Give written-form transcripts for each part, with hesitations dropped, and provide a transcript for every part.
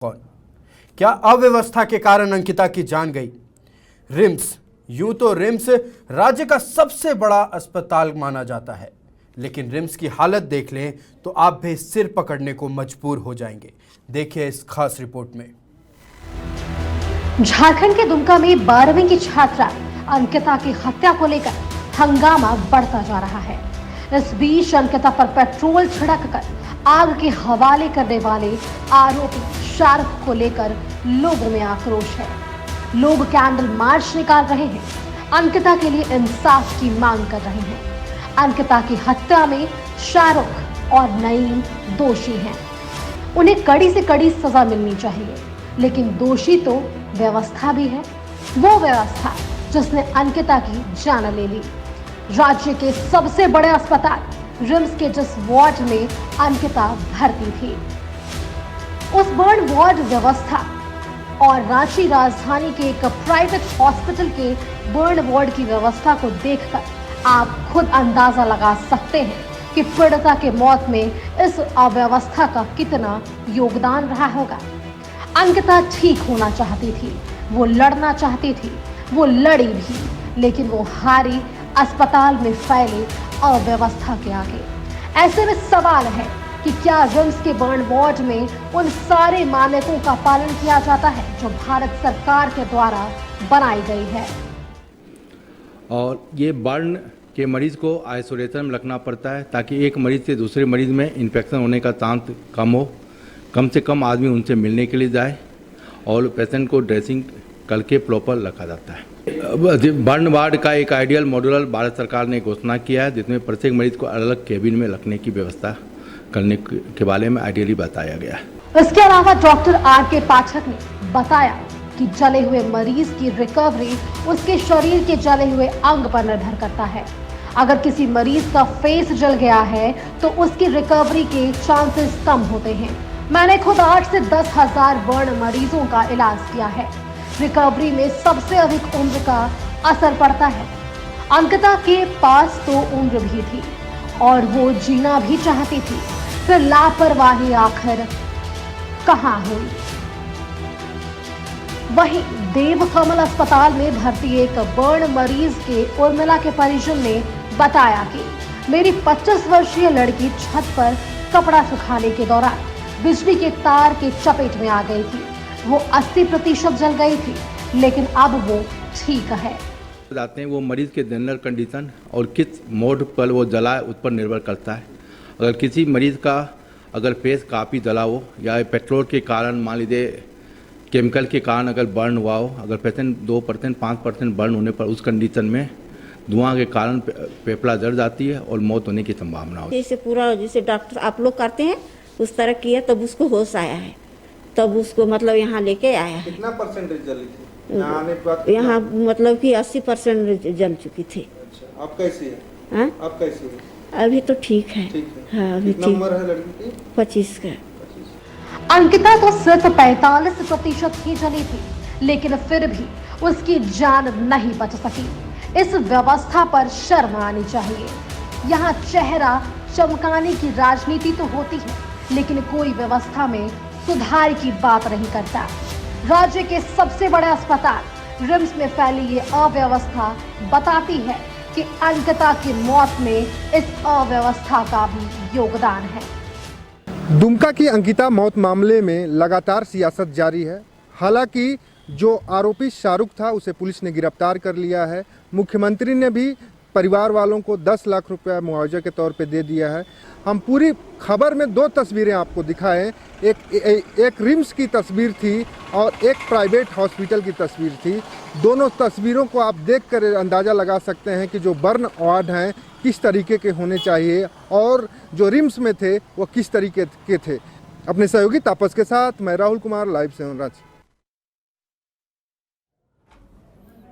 कौन? क्या अव्यवस्था के कारण अंकिता की जान गई? रिम्स, यूं तो रिम्स राज्य का सबसे बड़ा अस्पताल माना जाता है, लेकिन रिम्स की हालत देख लें तो आप भी सिर पकड़ने को मजबूर हो जाएंगे। देखिए इस खास रिपोर्ट में। झारखंड के दुमका में 12वीं की छात्रा अंकिता की हत्या को लेकर हंगामा बढ़ता जा रहा है। इस बीच अंकिता पर पेट्रोल छिड़ककर आग के हवाले करने वाले आरोपी शाहरुख को लेकर लोगों में आक्रोश है। लोग कैंडल मार्च निकाल रहे हैं, अंकिता के लिए इंसाफ की मांग कर रहे हैं। अंकिता की हत्या में शाहरुख और नईम दोषी हैं। उन्हें कड़ी से कड़ी सजा मिलनी चाहिए, लेकिन दोषी तो व्यवस्था भी है, वो व्यवस्था जिसने अंकिता की जान ले ली। राज्य के सबसे बड़े अस्पताल रिम्स के जिस वार्ड में अंकिता भर्ती थी, उस बर्न वार्ड व्यवस्था और रांची राजधानी के एक प्राइवेट हॉस्पिटल के बर्न वार्ड की व्यवस्था को देखकर आप खुद अंदाजा लगा सकते हैं कि पीड़िता के मौत में इस अव्यवस्था का कितना योगदान रहा होगा। अंकिता ठीक होना चाहती थी, वो लड़ना चाहती थी, वो लड़ी भी, लेकिन वो हारी अस्पताल में फैले अव्यवस्था के आगे। ऐसे में सवाल है कि क्या रिम्स के बर्न वार्ड में उन सारे मानकों का पालन किया जाता है जो भारत सरकार के द्वारा बनाई गई है। और ये बर्न के मरीज को आइसोलेशन में रखना पड़ता है ताकि एक मरीज से दूसरे मरीज में इन्फेक्शन होने का चांस कम हो, कम से कम आदमी उनसे मिलने के लिए जाए और पेशेंट को ड्रेसिंग करके प्रॉपर रखा जाता है। बर्न वार्ड का एक आइडियल मॉड्यूलर भारत सरकार ने घोषणा किया है, जिसमें प्रत्येक मरीज को अलग अलग केबिन में रखने की व्यवस्था करने के बारे में आइडियली बताया गया है। इसके अलावा डॉक्टर आर.के. पाठक ने बताया कि जले हुए मरीज की रिकवरी उसके शरीर के जले हुए अंग पर निर्भर करता है। अगर किसी मरीज का फेस जल गया है तो उसकी रिकवरी के चांसेस कम होते हैं। मैंने खुद 8 से 10 हजार बर्न मरीजों का इलाज किया है। रिकवरी में सबसे अधिक उम्र का असर पड़ता है। अंकिता के पास तो उम्र भी थी और वो जीना भी चाहती थी, फिर लापरवाही आखिर कहां हुई? वहीं देवकमल अस्पताल में भर्ती एक बर्न मरीज के उर्मिला के परिजन ने बताया कि मेरी 25 वर्षीय लड़की छत पर कपड़ा सुखाने के दौरान बिजली के तार के चपेट में आ गई थी। वो 80% जल गई थी, लेकिन अब वो ठीक है। जाते हैं वो मरीज के जनरल कंडीशन और किस मोड पर वो जला है उस पर निर्भर करता है। अगर किसी मरीज का अगर फेस काफ़ी जला हो या पेट्रोल के कारण, मान लीजिए केमिकल के कारण अगर बर्न हुआ हो, अगर पेशेंट 2% 5% बर्न होने पर उस कंडीशन में धुआं के कारण फेफड़ा जल जाती है और मौत होने की संभावना होती है। जैसे पूरा जैसे डॉक्टर आप लोग करते हैं उस तरह किया, तब उसको होश आया है, तब उसको मतलब यहाँ लेके आया है। कितना परसेंटेज जली थी? यहाँ आने के बाद यहाँ मतलब कि 80% जल चुकी थी। अच्छा, आप कैसी है? हाँ? आप कैसी है? अभी तो ठीक है। ठीक है। हाँ, अभी कितना ठीक। उम्र है लड़की की? 25 का। अंकिता तो सिर्फ 45% ही जली थी, लेकिन फिर भी उसकी जान नहीं बच सकी। इस व्यवस्था पर शर्म आनी चाहिए। यहाँ चेहरा चमकाने की राजनीति तो होती है, लेकिन कोई व्यवस्था में सुधार की बात नहीं करता। राज्य के सबसे बड़े अस्पताल रिम्स में फैली ये अव्यवस्था बताती है कि अंकिता की मौत में इस अव्यवस्था का भी योगदान है। दुमका की अंकिता मौत मामले में लगातार सियासत जारी है। हालांकि जो आरोपी शाहरुख था उसे पुलिस ने गिरफ्तार कर लिया है। मुख्यमंत्री ने भी परिवार वालों को 10 लाख रुपया मुआवजा के तौर पे दे दिया है। हम पूरी खबर में 2 तस्वीरें आपको दिखाएं। एक रिम्स की तस्वीर थी और एक प्राइवेट हॉस्पिटल की तस्वीर थी। दोनों तस्वीरों को आप देखकर अंदाज़ा लगा सकते हैं कि जो बर्न वार्ड हैं किस तरीके के होने चाहिए और जो रिम्स में थे वो किस तरीके के थे। अपने सहयोगी तापस के साथ मैं राहुल कुमार, लाइव से रांची।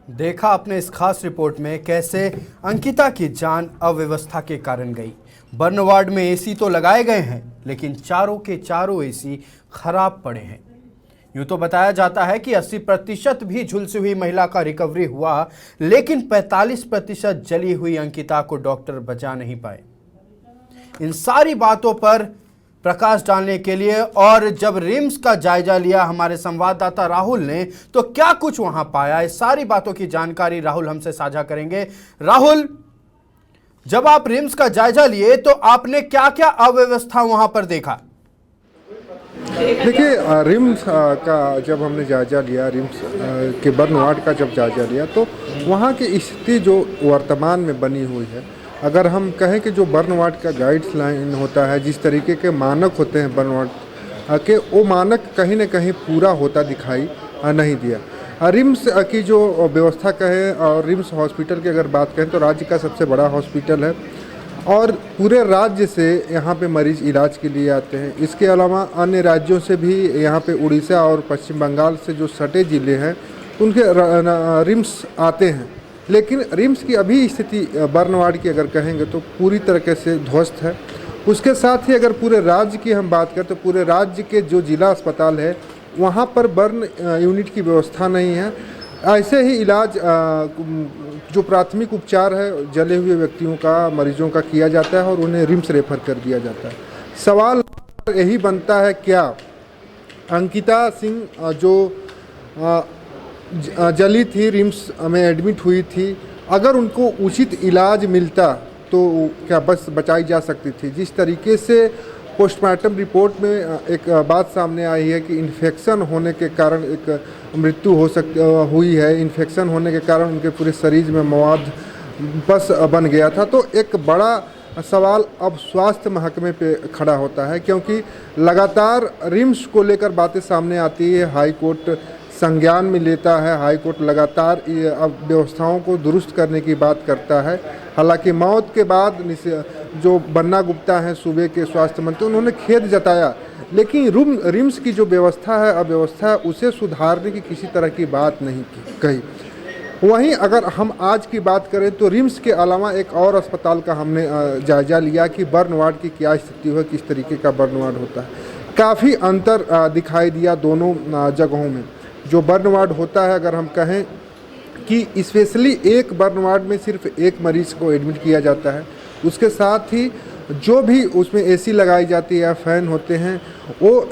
देखा आपने इस खास रिपोर्ट में कैसे अंकिता की जान अव्यवस्था के कारण गई। बर्न वार्ड में एसी तो लगाए गए हैं, लेकिन चारों के चारों एसी खराब पड़े हैं। यूं तो बताया जाता है कि 80% भी झुलसी हुई महिला का रिकवरी हुआ, लेकिन 45% जली हुई अंकिता को डॉक्टर बचा नहीं पाए। इन सारी बातों पर प्रकाश डालने के लिए। और जब रिम्स का जायजा लिया हमारे संवाददाता राहुल ने, तो क्या कुछ वहां पाया, इस सारी बातों की जानकारी राहुल हमसे साझा करेंगे। राहुल, जब आप रिम्स का जायजा लिए तो आपने क्या क्या अव्यवस्था वहां पर देखा? देखिए, रिम्स का जब हमने जायजा लिया, रिम्स के बर्न वार्ड का जब जायजा लिया, तो वहाँ की स्थिति जो वर्तमान में बनी हुई है, अगर हम कहें कि जो बर्न वार्ड का गाइडलाइन होता है, जिस तरीके के मानक होते हैं बर्न वार्ड के, वो मानक कहीं न कहीं पूरा होता दिखाई नहीं दिया। रिम्स की जो व्यवस्था कहें और रिम्स हॉस्पिटल की अगर बात करें तो राज्य का सबसे बड़ा हॉस्पिटल है और पूरे राज्य से यहाँ पे मरीज इलाज के लिए आते हैं। इसके अलावा अन्य राज्यों से भी यहाँ पे उड़ीसा और पश्चिम बंगाल से जो सटे ज़िले हैं उनके रिम्स आते हैं। लेकिन रिम्स की अभी स्थिति बर्न वार्ड की अगर कहेंगे तो पूरी तरीके से ध्वस्त है। उसके साथ ही अगर पूरे राज्य की हम बात करें तो पूरे राज्य के जो जिला अस्पताल है वहाँ पर बर्न यूनिट की व्यवस्था नहीं है। ऐसे ही इलाज जो प्राथमिक उपचार है जले हुए व्यक्तियों का, मरीजों का किया जाता है और उन्हें रिम्स रेफर कर दिया जाता है। सवाल यही बनता है, क्या अंकिता सिंह जो जली थी, रिम्स में एडमिट हुई थी, अगर उनको उचित इलाज मिलता तो क्या बस बचाई जा सकती थी? जिस तरीके से पोस्टमार्टम रिपोर्ट में एक बात सामने आई है कि इन्फेक्शन होने के कारण एक मृत्यु हुई है, इन्फेक्शन होने के कारण उनके पूरे शरीर में मवाद बस बन गया था। तो एक बड़ा सवाल अब स्वास्थ्य महकमे पे खड़ा होता है, क्योंकि लगातार रिम्स को लेकर बातें सामने आती है, हाई कोर्ट संज्ञान में लेता है, हाई कोर्ट लगातार अब व्यवस्थाओं को दुरुस्त करने की बात करता है। हालांकि मौत के बाद जो बन्ना गुप्ता हैं सूबे के स्वास्थ्य मंत्री, उन्होंने खेद जताया, लेकिन रिम्स की जो व्यवस्था है, अव्यवस्था है, उसे सुधारने की किसी तरह की बात नहीं कही। वहीं अगर हम आज की बात करें तो रिम्स के अलावा एक और अस्पताल का हमने जायजा लिया कि बर्न वार्ड की क्या स्थिति है, किस तरीके का बर्न वार्ड होता है। काफ़ी अंतर दिखाई दिया दोनों जगहों में। जो बर्न वार्ड होता है, अगर हम कहें कि स्पेशली एक बर्न वार्ड में सिर्फ एक मरीज़ को एडमिट किया जाता है, उसके साथ ही जो भी उसमें एसी लगाई जाती है, फ़ैन होते हैं, वो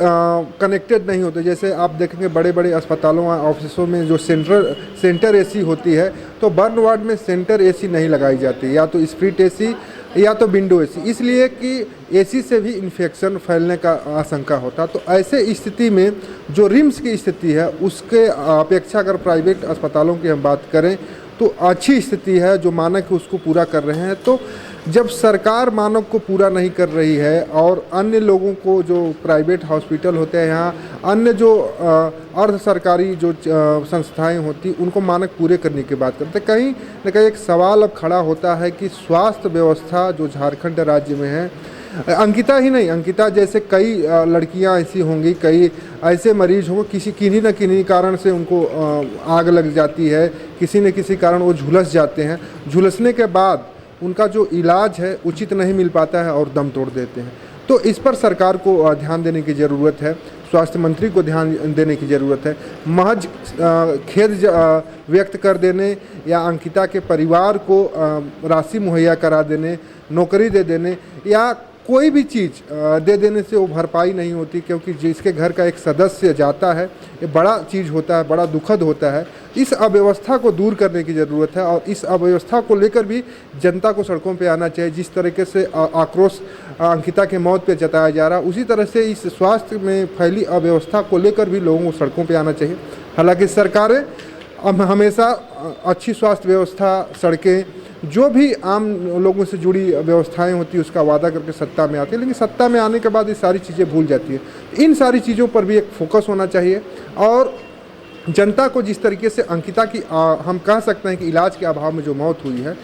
कनेक्टेड नहीं होते। जैसे आप देखेंगे बड़े बड़े अस्पतालों ऑफिसों में जो सेंटर एसी होती है, तो बर्न वार्ड में सेंटर एसी नहीं लगाई जाती, या तो स्प्लिट एसी या तो विंडो एसी, इसलिए कि एसी से भी इन्फेक्शन फैलने का आशंका होता। तो ऐसे स्थिति में जो रिम्स की स्थिति है उसके अपेक्षा अगर प्राइवेट अस्पतालों की हम बात करें तो अच्छी स्थिति है, जो मानक है उसको पूरा कर रहे हैं। तो जब सरकार मानक को पूरा नहीं कर रही है और अन्य लोगों को, जो प्राइवेट हॉस्पिटल होते हैं यहाँ, अन्य जो अर्ध सरकारी जो संस्थाएं होती, उनको मानक पूरे करने की बात करते, कहीं न कहीं एक सवाल अब खड़ा होता है कि स्वास्थ्य व्यवस्था जो झारखंड राज्य में है, अंकिता ही नहीं, अंकिता जैसे कई लड़कियां ऐसी होंगी, कई ऐसे मरीज होंगे, किन्हीं न किन्हीं कारण से उनको आग लग जाती है, किसी न किसी कारण वो झुलस जाते हैं, झुलसने के बाद उनका जो इलाज है उचित नहीं मिल पाता है और दम तोड़ देते हैं। तो इस पर सरकार को ध्यान देने की ज़रूरत है, स्वास्थ्य मंत्री को ध्यान देने की ज़रूरत है। महज खेद व्यक्त कर देने या अंकिता के परिवार को राशि मुहैया करा देने, नौकरी दे देने या कोई भी चीज़ दे देने से वो भरपाई नहीं होती, क्योंकि जिसके घर का एक सदस्य जाता है, ये बड़ा चीज़ होता है, बड़ा दुखद होता है। इस अव्यवस्था को दूर करने की ज़रूरत है और इस अव्यवस्था को लेकर भी जनता को सड़कों पे आना चाहिए। जिस तरीके से आक्रोश अंकिता के मौत पे जताया जा रहा है, उसी तरह से इस स्वास्थ्य में फैली अव्यवस्था को लेकर भी लोगों को सड़कों पे आना चाहिए। हालांकि सरकारें हमेशा अच्छी स्वास्थ्य व्यवस्था, सड़कें, जो भी आम लोगों से जुड़ी व्यवस्थाएं होती है उसका वादा करके सत्ता में आती है, लेकिन सत्ता में आने के बाद ये सारी चीज़ें भूल जाती है। इन सारी चीज़ों पर भी एक फोकस होना चाहिए और जनता को जिस तरीके से अंकिता की हम कह सकते हैं कि इलाज के अभाव में जो मौत हुई है,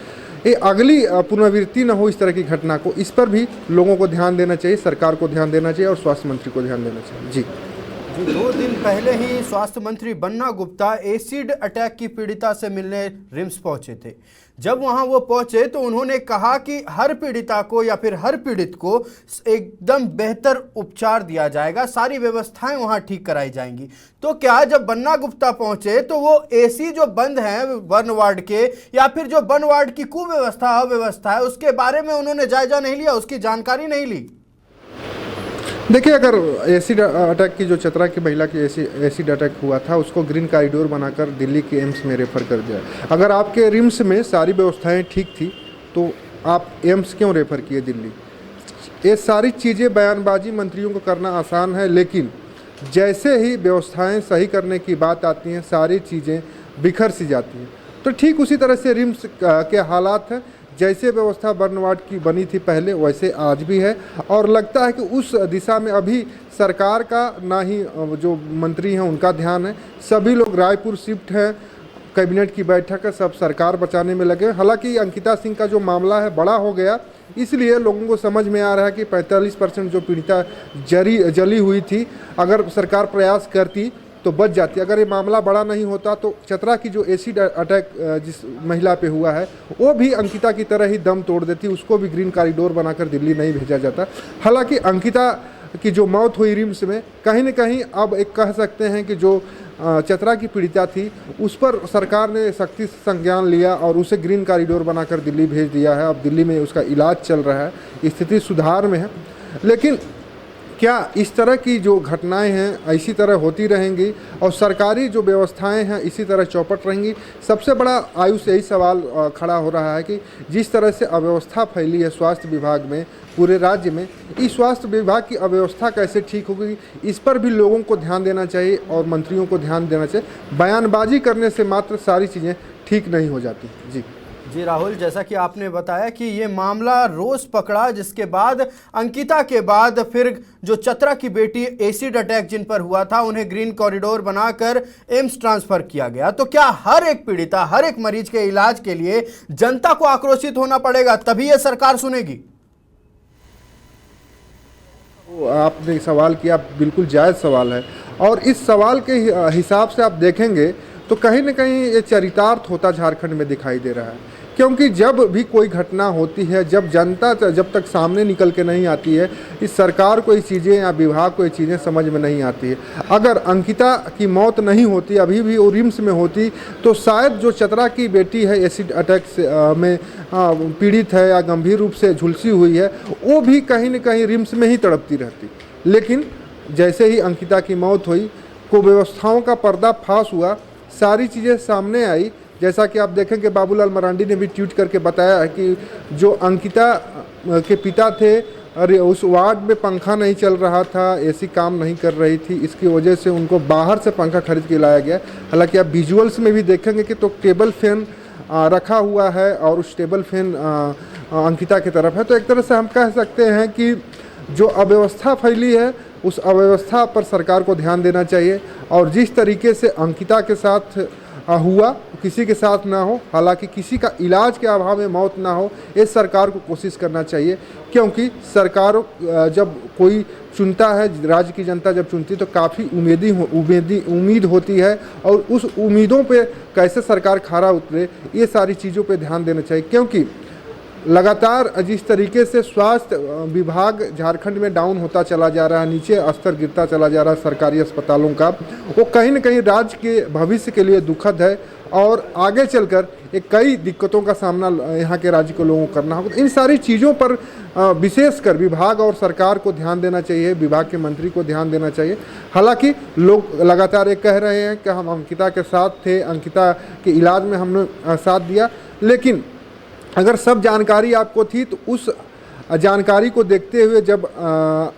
ये अगली पुनरावृत्ति न हो इस तरह की घटना को, इस पर भी लोगों को ध्यान देना चाहिए, सरकार को ध्यान देना चाहिए और स्वास्थ्य मंत्री को ध्यान देना चाहिए। जी 2 दिन पहले ही स्वास्थ्य मंत्री बन्ना गुप्ता एसिड अटैक की पीड़िता से मिलने रिम्स पहुंचे थे। जब वहां वो पहुंचे तो उन्होंने कहा कि हर पीड़िता को या फिर हर पीड़ित को एकदम बेहतर उपचार दिया जाएगा, सारी व्यवस्थाएं वहां ठीक कराई जाएंगी। तो क्या जब बन्ना गुप्ता पहुंचे तो वो एसी जो बंद हैं बर्न वार्ड के, या फिर जो बर्न वार्ड की कुव्यवस्था, अव्यवस्था है, उसके बारे में उन्होंने जायजा नहीं लिया, उसकी जानकारी नहीं ली? देखिए, अगर एसिड अटैक की जो चतरा की महिला की एसिड अटैक हुआ था उसको ग्रीन कॉरिडोर बनाकर दिल्ली के एम्स में रेफ़र कर दिया। अगर आपके रिम्स में सारी व्यवस्थाएं ठीक थी तो आप एम्स क्यों रेफ़र किए दिल्ली? ये सारी चीज़ें बयानबाजी मंत्रियों को करना आसान है, लेकिन जैसे ही व्यवस्थाएं सही करने की बात आती हैं सारी चीज़ें बिखर सी जाती हैं। तो ठीक उसी तरह से रिम्स के हालात हैं। जैसे व्यवस्था बर्नवार्ड की बनी थी पहले वैसे आज भी है, और लगता है कि उस दिशा में अभी सरकार का ना ही जो मंत्री हैं उनका ध्यान है। सभी लोग रायपुर शिफ्ट हैं, कैबिनेट की बैठक है, सब सरकार बचाने में लगे। हालांकि अंकिता सिंह का जो मामला है बड़ा हो गया, इसलिए लोगों को समझ में आ रहा है कि 45% जो पीड़िता जली हुई थी, अगर सरकार प्रयास करती तो बच जाती। अगर ये मामला बड़ा नहीं होता तो चतरा की जो एसिड अटैक जिस महिला पे हुआ है वो भी अंकिता की तरह ही दम तोड़ देती, उसको भी ग्रीन कॉरिडोर बनाकर दिल्ली नहीं भेजा जाता। हालांकि अंकिता की जो मौत हुई रिम्स में, कहीं न कहीं अब एक कह सकते हैं कि जो चतरा की पीड़िता थी उस पर सरकार ने सख्ती से संज्ञान लिया और उसे ग्रीन कॉरिडोर बनाकर दिल्ली भेज दिया है। अब दिल्ली में उसका इलाज चल रहा है, स्थिति सुधार में है। लेकिन क्या इस तरह की जो घटनाएं हैं इसी तरह होती रहेंगी और सरकारी जो व्यवस्थाएं हैं इसी तरह चौपट रहेंगी? सबसे बड़ा आयुष यही सवाल खड़ा हो रहा है कि जिस तरह से अव्यवस्था फैली है स्वास्थ्य विभाग में पूरे राज्य में, इस स्वास्थ्य विभाग की अव्यवस्था कैसे ठीक होगी? इस पर भी लोगों को ध्यान देना चाहिए और मंत्रियों को ध्यान देना चाहिए। बयानबाजी करने से मात्र सारी चीज़ें ठीक नहीं हो जाती। जी राहुल, जैसा कि आपने बताया कि ये मामला रोज पकड़ा, जिसके बाद अंकिता के बाद फिर जो चतरा की बेटी एसिड अटैक जिन पर हुआ था उन्हें ग्रीन कॉरिडोर बनाकर एम्स ट्रांसफर किया गया। तो क्या हर एक पीड़िता, हर एक मरीज के इलाज के लिए जनता को आक्रोशित होना पड़ेगा तभी ये सरकार सुनेगी? आपने सवाल किया, बिल्कुल जायज़ सवाल है, और इस सवाल के हिसाब से आप देखेंगे तो कहीं न कहीं ये चरितार्थ होता झारखंड में दिखाई दे रहा है। क्योंकि जब भी कोई घटना होती है, जब जनता जब तक सामने निकल के नहीं आती है, इस सरकार को ये चीज़ें या विभाग को ये चीज़ें समझ में नहीं आती है। अगर अंकिता की मौत नहीं होती, अभी भी वो रिम्स में होती, तो शायद जो चतरा की बेटी है एसिड अटैक में पीड़ित है या गंभीर रूप से झुलसी हुई है, वो भी कहीं न कहीं रिम्स में ही तड़पती रहती। लेकिन जैसे ही अंकिता की मौत हुई, को व्यवस्थाओं का पर्दाफाश हुआ, सारी चीज़ें सामने आई। जैसा कि आप देखें कि बाबूलाल मरांडी ने भी ट्वीट करके बताया है कि जो अंकिता के पिता थे, अरे उस वार्ड में पंखा नहीं चल रहा था, एसी काम नहीं कर रही थी, इसकी वजह से उनको बाहर से पंखा खरीद के लाया गया। हालांकि आप विजुअल्स में भी देखेंगे कि तो टेबल फैन रखा हुआ है और उस टेबल फैन अंकिता की तरफ है। तो एक तरह से हम कह सकते हैं कि जो अव्यवस्था फैली है उस अव्यवस्था पर सरकार को ध्यान देना चाहिए, और जिस तरीके से अंकिता के साथ हुआ किसी के साथ ना हो, हालांकि किसी का इलाज के अभाव में मौत ना हो, ये सरकार को कोशिश करना चाहिए। क्योंकि सरकार जब कोई चुनता है, राज्य की जनता जब चुनती है तो काफ़ी उम्मीद होती है, और उस उम्मीदों पे कैसे सरकार खरा उतरे, ये सारी चीज़ों पे ध्यान देना चाहिए। क्योंकि लगातार जिस तरीके से स्वास्थ्य विभाग झारखंड में डाउन होता चला जा रहा है, नीचे स्तर गिरता चला जा रहा है सरकारी अस्पतालों का, वो कहीं न कहीं राज्य के भविष्य के लिए दुखद है, और आगे चलकर एक कई दिक्कतों का सामना यहाँ के राज्य के लोगों को करना होगा। इन सारी चीज़ों पर विशेषकर विभाग और सरकार को ध्यान देना चाहिए, विभाग के मंत्री को ध्यान देना चाहिए। हालांकि लोग लगातार ये कह रहे हैं कि हम अंकिता के साथ थे, अंकिता के इलाज में हमने साथ दिया, लेकिन अगर सब जानकारी आपको थी तो उस जानकारी को देखते हुए जब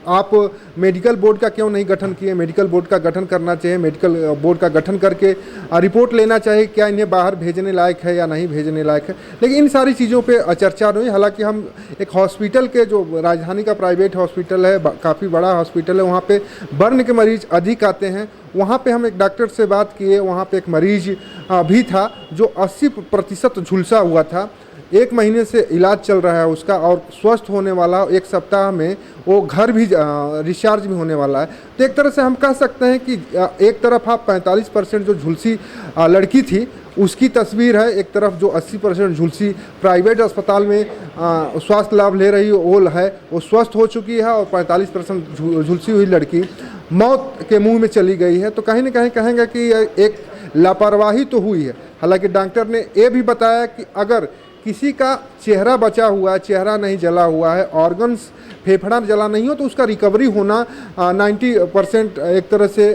आप मेडिकल बोर्ड का क्यों नहीं गठन किए? मेडिकल बोर्ड का गठन करना चाहिए। मेडिकल बोर्ड का गठन करके रिपोर्ट लेना चाहिए क्या इन्हें बाहर भेजने लायक है या नहीं भेजने लायक है। लेकिन इन सारी चीज़ों पे चर्चा नहीं। हालांकि हम एक हॉस्पिटल के, जो राजधानी का प्राइवेट हॉस्पिटल है, काफ़ी बड़ा हॉस्पिटल है, वहाँ पे बर्न के मरीज अधिक आते हैं। वहाँ पे हम एक डॉक्टर से बात किए, वहाँ पे एक मरीज भी था जो 80% झुलसा हुआ था, 1 महीने से इलाज चल रहा है उसका, और स्वस्थ होने वाला 1 सप्ताह में वो घर भी डिस्चार्ज भी होने वाला है। तो एक तरह से हम कह सकते हैं कि एक तरफ आप 45% जो झुलसी लड़की थी उसकी तस्वीर है, एक तरफ जो 80% झुलसी प्राइवेट अस्पताल में स्वास्थ्य लाभ ले रही वो है, वो स्वस्थ हो चुकी है, और 45% झुलसी हुई लड़की मौत के मुंह में चली गई है। तो कहीं ना कहीं कहेंगे कि एक लापरवाही तो हुई है। हालांकि डॉक्टर ने ये भी बताया कि अगर किसी का चेहरा बचा हुआ है, चेहरा नहीं जला हुआ है, ऑर्गन्स फेफड़ा जला नहीं हो, तो उसका रिकवरी होना 90% एक तरह से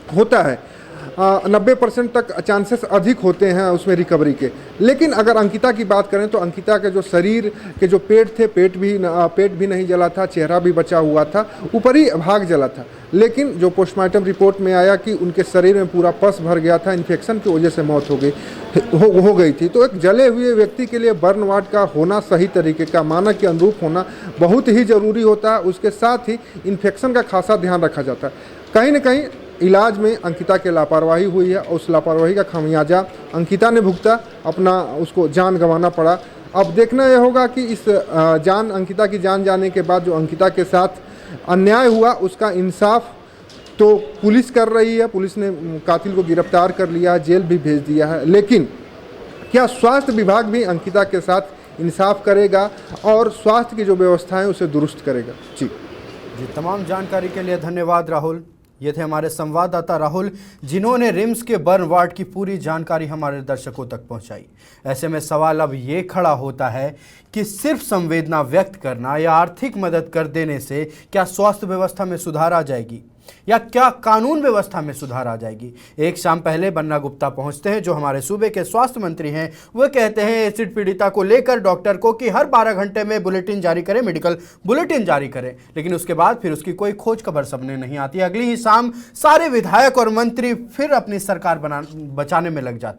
होता है। 90% तक चांसेस अधिक होते हैं उसमें रिकवरी के। लेकिन अगर अंकिता की बात करें तो अंकिता के जो शरीर के जो पेट थे, पेट भी नहीं जला था, चेहरा भी बचा हुआ था, ऊपरी भाग जला था। लेकिन जो पोस्टमार्टम रिपोर्ट में आया कि उनके शरीर में पूरा पस भर गया था, इन्फेक्शन की वजह से मौत हो गई थी। तो एक जले हुए व्यक्ति के लिए बर्न वार्ड का होना, सही तरीके का मानक के अनुरूप होना बहुत ही ज़रूरी होता है। उसके साथ ही इन्फेक्शन का खासा ध्यान रखा जाता है। कहीं ना कहीं इलाज में अंकिता की लापरवाही हुई है और उस लापरवाही का खामियाजा अंकिता ने भुगता, अपना उसको जान गंवाना पड़ा। अब देखना यह होगा कि इस अंकिता की जान जाने के बाद जो अंकिता के साथ अन्याय हुआ उसका इंसाफ तो पुलिस कर रही है। पुलिस ने कातिल को गिरफ्तार कर लिया है, जेल भी भेज दिया है। लेकिन क्या स्वास्थ्य विभाग भी अंकिता के साथ इंसाफ करेगा और स्वास्थ्य की जो व्यवस्था है उसे दुरुस्त करेगा? जी तमाम जानकारी के लिए धन्यवाद राहुल। ये थे हमारे संवाददाता राहुल, जिन्होंने रिम्स के बर्न वार्ड की पूरी जानकारी हमारे दर्शकों तक पहुंचाई। ऐसे में सवाल अब ये खड़ा होता है कि सिर्फ संवेदना व्यक्त करना या आर्थिक मदद कर देने से क्या स्वास्थ्य व्यवस्था में सुधार आ जाएगी या क्या कानून व्यवस्था में सुधार आ जाएगी? एक शाम पहले बन्ना गुप्ता पहुंचते हैं, जो हमारे सूबे के स्वास्थ्य मंत्री हैं। वह कहते हैं एसिड पीड़िता को लेकर डॉक्टर को कि हर 12 घंटे में बुलेटिन जारी करें, मेडिकल बुलेटिन जारी करें, लेकिन उसके बाद फिर उसकी कोई खोज खबर सामने नहीं आती। अगली ही शाम सारे विधायक और मंत्री फिर अपनी सरकार बचाने में लग जाते हैं।